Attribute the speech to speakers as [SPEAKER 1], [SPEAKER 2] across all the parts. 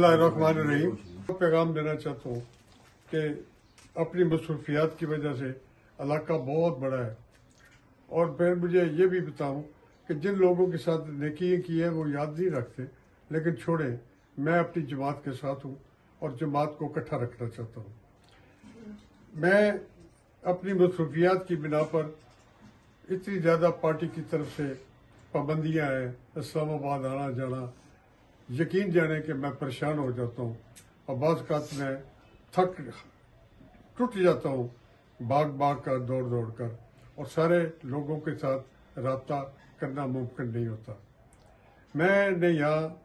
[SPEAKER 1] बिस्मिल्लाहिर्रहमानिर्रहीम। पैगाम देना चाहता हूँ कि अपनी मसरूफियात की वजह से इलाका बहुत बड़ा है, और फिर मुझे ये भी बताऊँ कि जिन लोगों के साथ नेकी की है वो याद नहीं रखते, लेकिन छोड़ें, मैं अपनी जमात के साथ हूँ और जमात को इकट्ठा रखना चाहता हूँ। मैं अपनी मसरूफियात की बिना पर इतनी ज़्यादा पार्टी की तरफ से पाबंदियाँ हैं, इस्लामाबाद आना जाना, यकीन जाने कि मैं परेशान हो जाता हूँ और बाज़ औक़ात मैं टूट जाता हूँ भाग कर दौड़ कर, और सारे लोगों के साथ रब्ता करना मुमकिन नहीं होता। मैंने यहाँ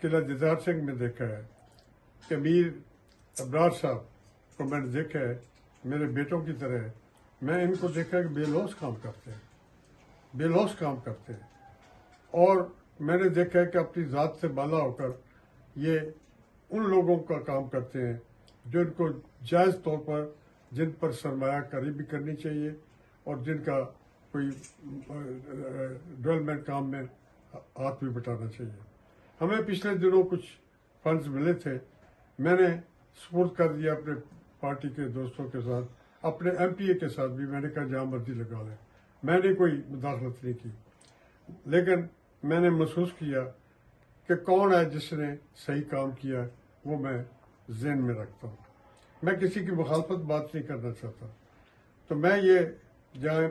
[SPEAKER 1] किला दिदार सिंह में देखा है कि मीर अबरार साहब को मैंने देखा है, मेरे बेटों की तरह है। मैं इनको देखा कि बेलौस काम करते हैं, और मैंने देखा है कि अपनी ज़ात से बाला होकर ये उन लोगों का काम करते हैं जो इनको जायज़ तौर पर, जिन पर सरमायाकारी भी करनी चाहिए और जिनका कोई डेवलपमेंट काम में हाथ भी बटाना चाहिए। हमें पिछले दिनों कुछ फंड्स मिले थे, मैंने सपोर्ट कर दिया अपने पार्टी के दोस्तों के साथ, अपने MPA के साथ भी। मैंने कहा जहाँ मर्जी लगा लें, मैंने कोई मुदाखलत नहीं की, लेकिन मैंने महसूस किया कि कौन है जिसने सही काम किया, वो मैं ज़हन में रखता हूँ। मैं किसी की मुखालफत बात नहीं करना चाहता, तो मैं ये जहाँ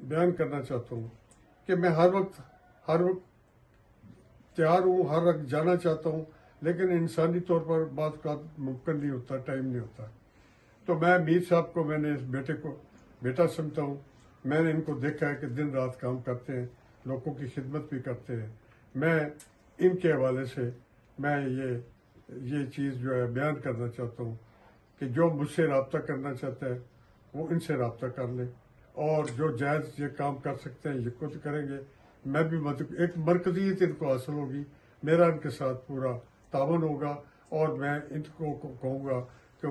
[SPEAKER 1] बयान करना चाहता हूँ कि मैं हर वक्त तैयार हूँ, हर वक्त जाना चाहता हूँ, लेकिन इंसानी तौर पर बात का मुमकिन नहीं होता, टाइम नहीं होता। तो मैं मीर साहब को, मैंने इस बेटे को बेटा समझता हूँ। मैंने इनको देखा है कि दिन रात काम करते हैं, लोगों की खिदमत भी करते हैं। मैं इनके हवाले से मैं ये चीज़ जो है बयान करना चाहता हूँ कि जो मुझसे रब्ता करना चाहता है वो इनसे रब्ता कर ले, और जो जायज़ ये काम कर सकते हैं ये खुद करेंगे। मैं भी एक मरकज़ियत इनको हासिल होगी, मेरा इनके साथ पूरा तावन होगा, और मैं इनको कहूँगा कि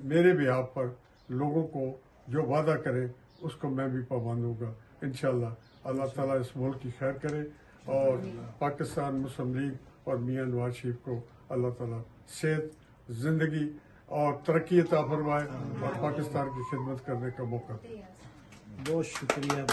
[SPEAKER 1] मेरे बिहाफ पर लोगों को जो वादा करें उसको मैं भी पाबंद होगा इंशाअल्लाह। अल्लाह ताला इस मुल्क की खैर करे, और पाकिस्तान मुस्लिम लीग और मियां नवाज शरीफ को अल्लाह ताला सेहत, ज़िंदगी और तरक्की अता फरमाए, और पाकिस्तान की खिदमत करने का मौका दे।
[SPEAKER 2] बहुत शुक्रिया।